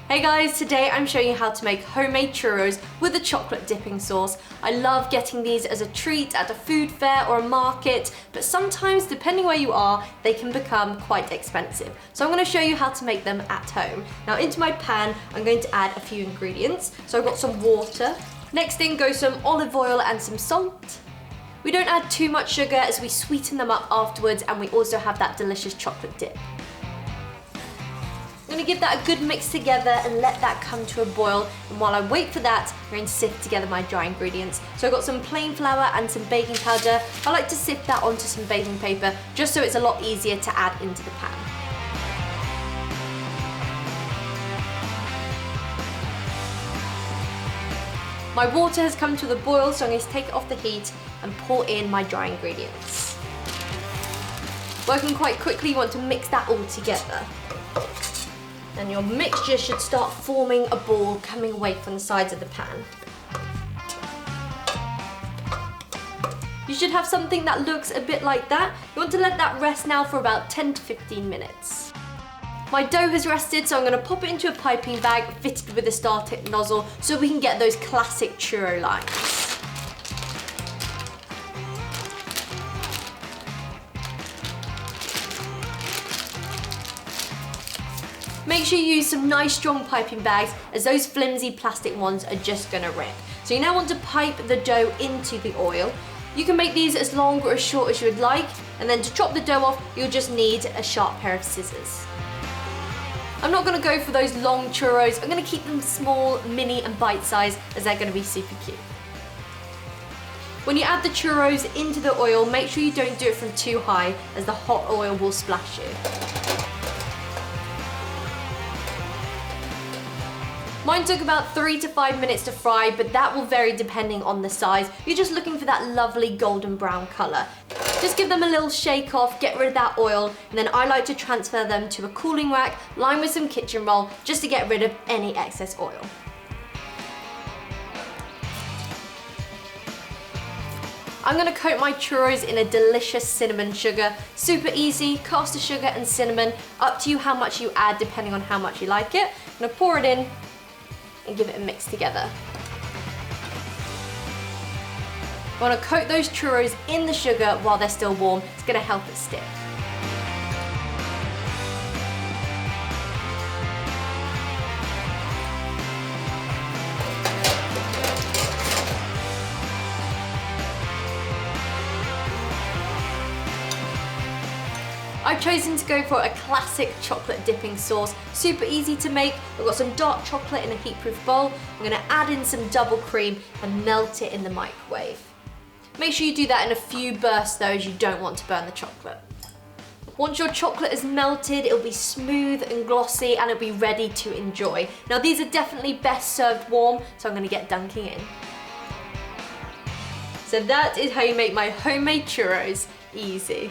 Hey guys, today I'm showing you how to make homemade churros with a chocolate dipping sauce. I love getting these as a treat at a food fair or a market, but sometimes, depending where you are, they can become quite expensive. So I'm going to show you how to make them at home. Now into my pan, I'm going to add a few ingredients. So I've got some water. Next in goes some olive oil and some salt. We don't add too much sugar as we sweeten them up afterwards, and we also have that delicious chocolate dip. I'm going to give that a good mix together and let that come to a boil, and while I wait for that, I'm going to sift together my dry ingredients. So I've got some plain flour and some baking powder. I like to sift that onto some baking paper just so it's a lot easier to add into the pan. My water has come to the boil, so I'm going to take it off the heat and pour in my dry ingredients. Working quite quickly, you want to mix that all together. And your mixture should start forming a ball coming away from the sides of the pan. You should have something that looks a bit like that. You want to let that rest now for about 10 to 15 minutes. My dough has rested, so I'm going to pop it into a piping bag fitted with a star tip nozzle so we can get those classic churro lines. Make sure you use some nice strong piping bags, as those flimsy plastic ones are just going to rip. So you now want to pipe the dough into the oil. You can make these as long or as short as you would like, and then to chop the dough off, you'll just need a sharp pair of scissors. I'm not going to go for those long churros. I'm going to keep them small, mini and bite-sized, as they're going to be super cute. When you add the churros into the oil, make sure you don't do it from too high, as the hot oil will splash you. Mine took about 3 to 5 minutes to fry, but that will vary depending on the size. You're just looking for that lovely golden brown colour. Just give them a little shake off, get rid of that oil, and then I like to transfer them to a cooling rack lined with some kitchen roll just to get rid of any excess oil. I'm going to coat my churros in a delicious cinnamon sugar. Super easy, caster sugar and cinnamon, up to you how much you add depending on how much you like it. I'm going to pour it in and give it a mix together. I want to coat those churros in the sugar while they're still warm. It's going to help it stick. I've chosen to go for a classic chocolate dipping sauce. Super easy to make. I've got some dark chocolate in a heat-proof bowl. I'm going to add in some double cream and melt it in the microwave. Make sure you do that in a few bursts though, as you don't want to burn the chocolate. Once your chocolate is melted, it'll be smooth and glossy and it'll be ready to enjoy. Now these are definitely best served warm, so I'm going to get dunking in. So that is how you make my homemade churros easy.